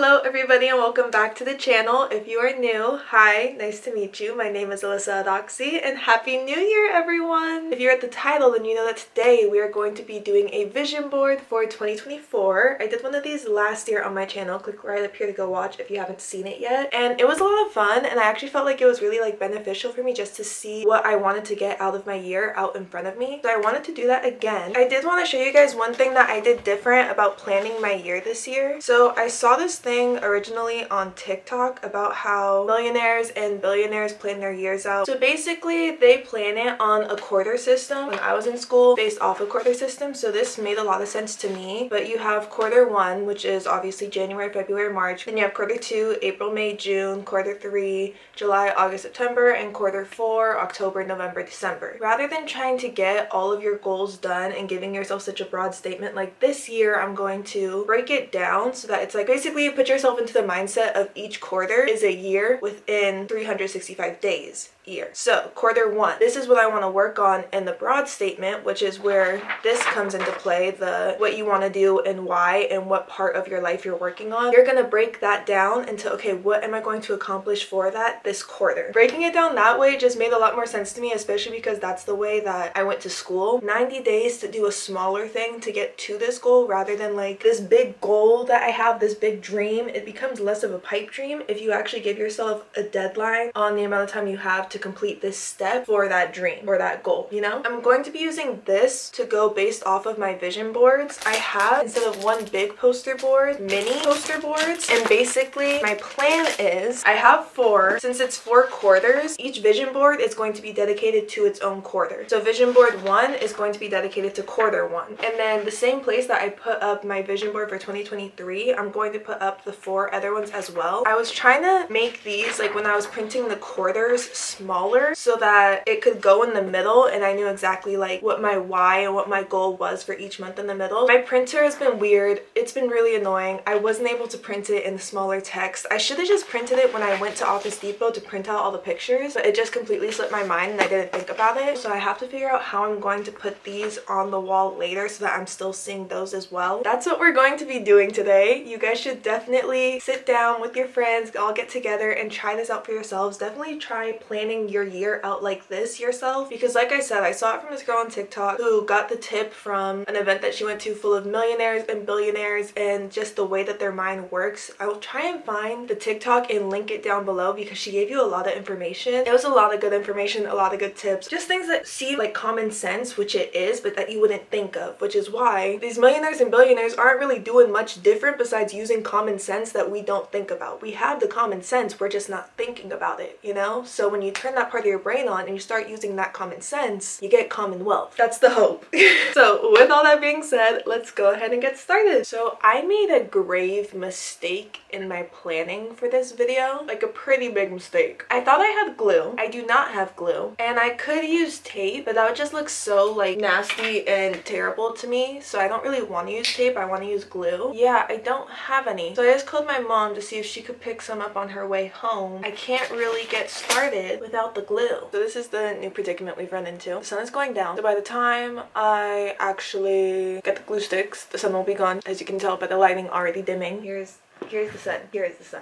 Hello everybody and welcome back to the channel. If you are new, hi, nice to meet you. My name is Alyssa Adoxy and Happy New Year everyone! If you're at the title, then you know that today we are going to be doing a vision board for 2024. I did one of these last year on my channel. Click right up here to go watch if you haven't seen it yet. And it was a lot of fun and I actually felt like it was really beneficial for me just to see what I wanted to get out of my year out in front of me. So I wanted to do that again. I did want to show you guys one thing that I did different about planning my year this year. So I saw this thing originally on TikTok about how millionaires and billionaires plan their years out. So basically they plan it on a quarter system. When I was in school, based off a quarter system, so this made a lot of sense to me. But you have quarter one, which is obviously January, February, March. Then you have quarter two, April, May, June, quarter three, July, August, September, and quarter four, October, November, December. Rather than trying to get all of your goals done and giving yourself such a broad statement like this year, I'm going to break it down so that it's basically you put yourself into the mindset of each quarter is a year within 365 days. Year. So quarter one, this is what I want to work on in the broad statement, which is where this comes into play, the what you want to do and why and what part of your life you're working on. You're going to break that down into, okay, what am I going to accomplish for that this quarter? Breaking it down that way just made a lot more sense to me, especially because that's the way that I went to school. 90 days to do a smaller thing to get to this goal rather than this big goal that I have, this big dream. It becomes less of a pipe dream if you actually give yourself a deadline on the amount of time you have to complete this step for that dream or that goal, you know? I'm going to be using this to go based off of my vision boards. I have, instead of one big poster board, mini poster boards. And basically my plan is I have four. Since it's 4 quarters, each vision board is going to be dedicated to its own quarter. So vision board 1 is going to be dedicated to quarter 1. And then the same place that I put up my vision board for 2023, I'm going to put up the 4 other ones as well. I was trying to make these, when I was printing the quarters, smaller so that it could go in the middle and I knew exactly what my why and what my goal was for each month in the middle. My printer has been weird. It's been really annoying. I wasn't able to print it in the smaller text. I should have just printed it when I went to Office Depot to print out all the pictures, but it just completely slipped my mind and I didn't think about it. So I have to figure out how I'm going to put these on the wall later so that I'm still seeing those as well. That's what we're going to be doing today. You guys should definitely sit down with your friends, all get together and try this out for yourselves. Definitely try planning your year out like this yourself, because like I said, I saw it from this girl on TikTok who got the tip from an event that she went to full of millionaires and billionaires and just the way that their mind works. I will try and find the TikTok and link it down below because she gave you a lot of information. It was a lot of good information, a lot of good tips, just things that seem like common sense, which it is, but that you wouldn't think of, which is why these millionaires and billionaires aren't really doing much different besides using common sense that we don't think about. We have the common sense, we're just not thinking about it, you know? So when you turn that part of your brain on and you start using that common sense, you get common wealth. That's the hope. So with all that being said, let's go ahead and get started. So I made a grave mistake in my planning for this video, a pretty big mistake. I thought I had glue. I do not have glue, and I could use tape, but that would just look so nasty and terrible to me. So I don't really want to use tape. I want to use glue. Yeah, I don't have any. So I just called my mom to see if she could pick some up on her way home. I can't really get started without the glue. So this is the new predicament we've run into. The sun is going down, so by the time I actually get the glue sticks, the sun will be gone, as you can tell by the lighting already dimming. Here's the sun. Here is the sun.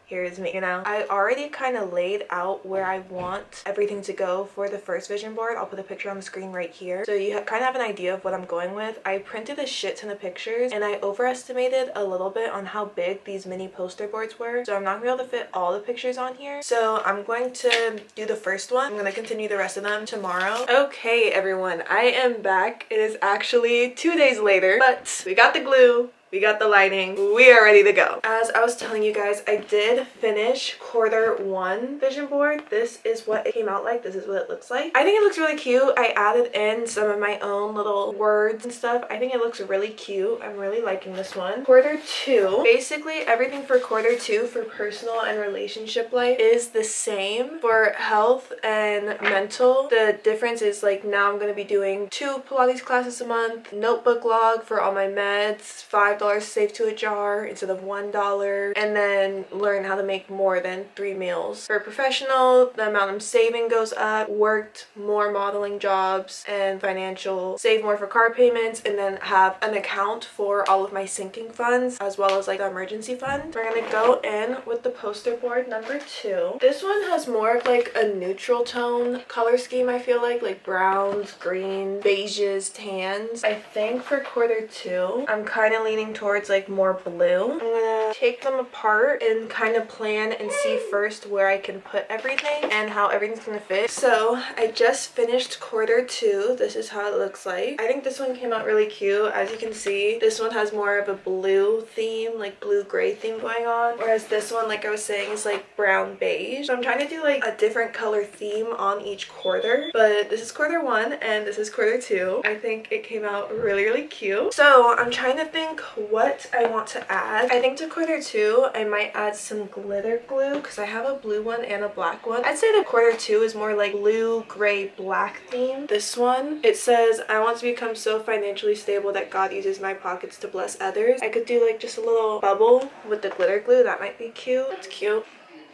Here is me, you know? I already kind of laid out where I want everything to go for the first vision board. I'll put a picture on the screen right here, so you kind of have an idea of what I'm going with. I printed a shit ton of pictures and I overestimated a little bit on how big these mini poster boards were, so I'm not gonna be able to fit all the pictures on here. So I'm going to do the first one. I'm gonna continue the rest of them tomorrow. Okay everyone, I am back. It is actually 2 days later, but we got the glue, we got the lighting, we are ready to go. As I was telling you guys, I did finish quarter 1 vision board. This is what it came out like. This is what it looks like. I think it looks really cute. I added in some of my own little words and stuff. I think it looks really cute. I'm really liking this one. Quarter 2, basically everything for quarter 2 for personal and relationship life is the same for health and mental. The difference is now I'm going to be doing 2 Pilates classes a month, notebook log for all my meds, $5 $5 saved to a jar instead of $1, and then learn how to make more than 3 meals. For a professional, the amount I'm saving goes up, worked more modeling jobs and financial, save more for car payments, and then have an account for all of my sinking funds as well as like the emergency fund. We're gonna go in with the poster board number 2. This one has more of like a neutral tone color scheme, I feel like browns, greens, beiges, tans. I think for quarter 2, I'm kind of leaning towards like more blue. I'm gonna take them apart and kind of plan and see first where I can put everything and how everything's gonna fit. So I just finished quarter 2. This is how it looks like. I think this one came out really cute. As you can see, this one has more of a blue theme, like blue gray theme going on, whereas this one, like I was saying, is like brown beige. So I'm trying to do like a different color theme on each quarter, but this is quarter 1 and this is quarter 2. I think it came out really cute. So I'm trying to think what I want to add. I think to quarter 2 I might add some glitter glue because I have a blue one and a black one. I'd say that quarter 2 is more like blue, gray, black theme. This one, it says, I want to become so financially stable that God uses my pockets to bless others. I could do like just a little bubble with the glitter glue. That might be cute. That's cute.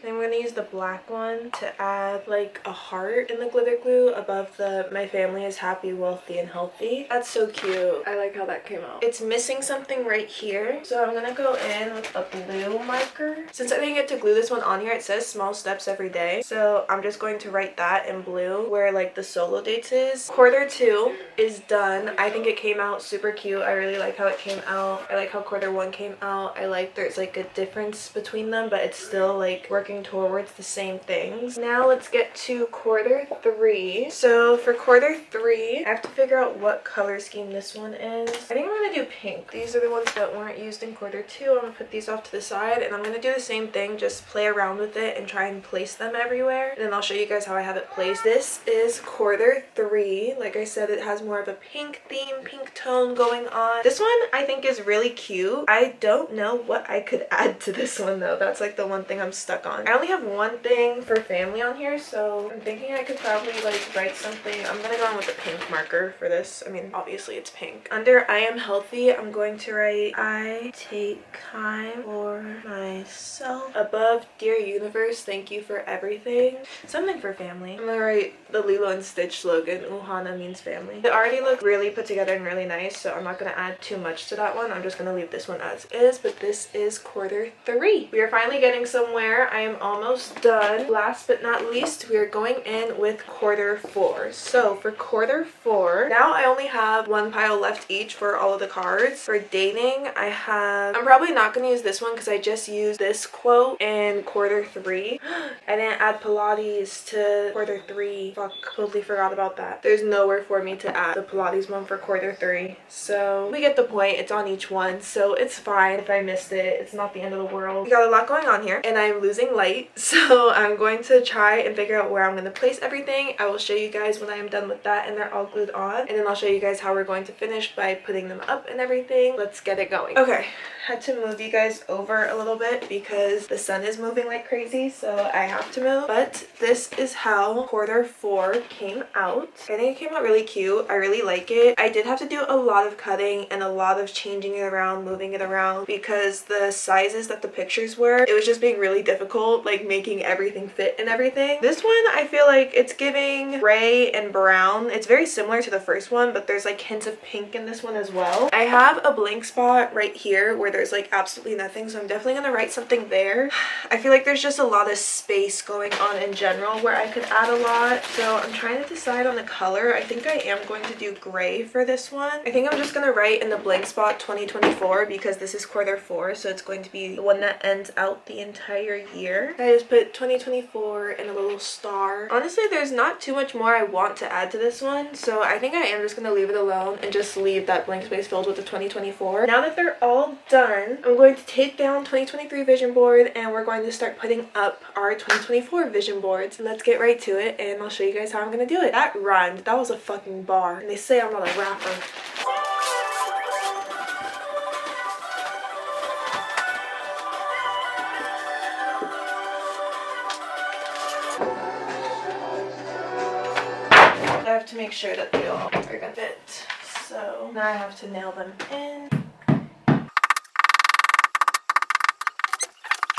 Then we're gonna use the black one to add like a heart in the glitter glue above the my family is happy, wealthy, and healthy. That's so cute. I like how that came out. It's missing something right here, so I'm gonna go in with a blue marker. Since I didn't get to glue this one on here, it says small steps every day, so I'm just going to write that in blue where like the solo dates is. Quarter 2 is done. I think it came out super cute. I really like how it came out. I like how quarter 1 came out. I like there's like a difference between them, but it's still like working towards the same things. Now let's get to quarter 3. So for quarter 3, I have to figure out what color scheme this one is. I think I'm gonna do pink. These are the ones that weren't used in quarter 2. I'm gonna put these off to the side, and I'm gonna do the same thing, just play around with it and try and place them everywhere, and then I'll show you guys how I have it placed. This is quarter 3. Like I said, it has more of a pink theme, pink tone going on. This one I think is really cute. I don't know what I could add to this one though. That's like the one thing I'm stuck on. I only have one thing for family on here, so I'm thinking I could probably like write something. I'm gonna go in with a pink marker for this. I mean, obviously it's pink. Under I am healthy, I'm going to write I take time for myself. Above, dear universe, thank you for everything. Something for family. I'm gonna write the Lilo and Stitch slogan, Ohana means family. It already looked really put together and really nice, so I'm not gonna add too much to that one. I'm just gonna leave this one as is, but this is quarter 3. We are finally getting somewhere. I am almost done. Last but not least, we are going in with quarter 4. So for quarter 4, now I only have one pile left each for all of the cards. For dating, I'm probably not going to use this one because I just used this quote in quarter 3. I didn't add Pilates to quarter 3. Fuck, totally forgot about that. There's nowhere for me to add the Pilates one for quarter 3. So we get the point. It's on each one, so it's fine if I missed it. It's not the end of the world. We got a lot going on here, and I'm losing light, so I'm going to try and figure out where I'm going to place everything. I will show you guys when I am done with that and they're all glued on, and then I'll show you guys how we're going to finish by putting them up and everything. Let's get it going. Okay, had to move you guys over a little bit because the sun is moving like crazy, so I have to move. But this is how quarter 4 came out. I think it came out really cute. I really like it. I did have to do a lot of cutting and a lot of changing it around, moving it around, because the sizes that the pictures were, it was just being really difficult, like making everything fit and everything. This one, I feel like it's giving gray and brown. It's very similar to the first one, but there's like hints of pink in this one as well. I have a blank spot right here where there's like absolutely nothing, so I'm definitely gonna write something there. I feel like there's just a lot of space going on in general where I could add a lot, so I'm trying to decide on the color. I think I am going to do gray for this one. I think I'm just gonna write in the blank spot 2024 because this is quarter 4, so it's going to be the one that ends out the entire year. I just put 2024 and a little star. Honestly, there's not too much more I want to add to this one, so I think I am just gonna leave it alone and just leave that blank space filled with the 2024. Now that they're all done, I'm going to take down 2023 vision board and we're going to start putting up our 2024 vision boards. Let's get right to it and I'll show you guys how I'm gonna do it. That rhymed. That was a fucking bar. And they say I'm not a rapper. I have to make sure that they all are gonna fit. So now I have to nail them in.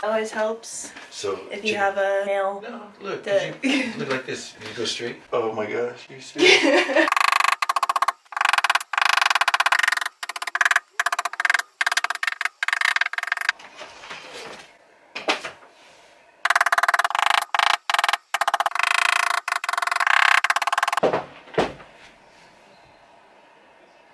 Always helps So if you have a nail. No, look. You look like this. You go straight. Oh my gosh, you see?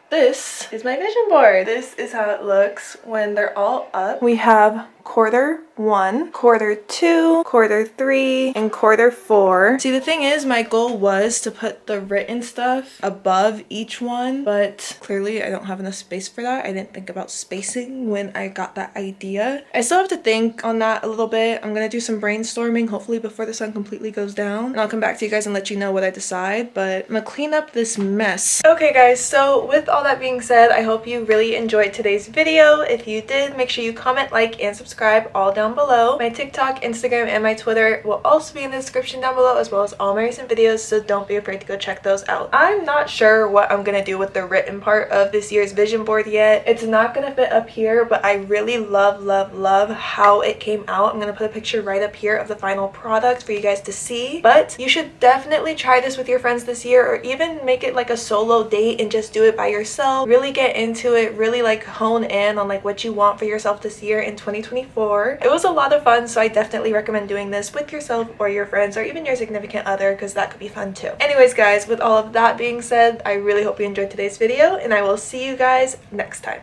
This is my vision board. This is how it looks when they're all up. We have quarter 1, quarter 2, quarter 3, and quarter 4. See, the thing is, my goal was to put the written stuff above each one, but clearly I don't have enough space for that. I didn't think about spacing when I got that idea. I still have to think on that a little bit. I'm gonna do some brainstorming, hopefully before the sun completely goes down, and I'll come back to you guys and let you know what I decide, but I'm gonna clean up this mess. Okay guys, so with all that being said, I hope you really enjoyed today's video. If you did, make sure you comment, like, and subscribe all down below. My TikTok, Instagram, and my Twitter will also be in the description down below, as well as all my recent videos, so don't be afraid to go check those out. I'm not sure what I'm gonna do with the written part of this year's vision board yet. It's not gonna fit up here, but I really love how it came out. I'm gonna put a picture right up here of the final product for you guys to see, but you should definitely try this with your friends this year, or even make it like a solo date and just do it by yourself. Really get into it, really like hone in on like what you want for yourself this year in 2024. It was a lot of fun, so I definitely recommend doing this with yourself or your friends or even your significant other, because that could be fun too. Anyways guys, with all of that being said, I really hope you enjoyed today's video, and I will see you guys next time.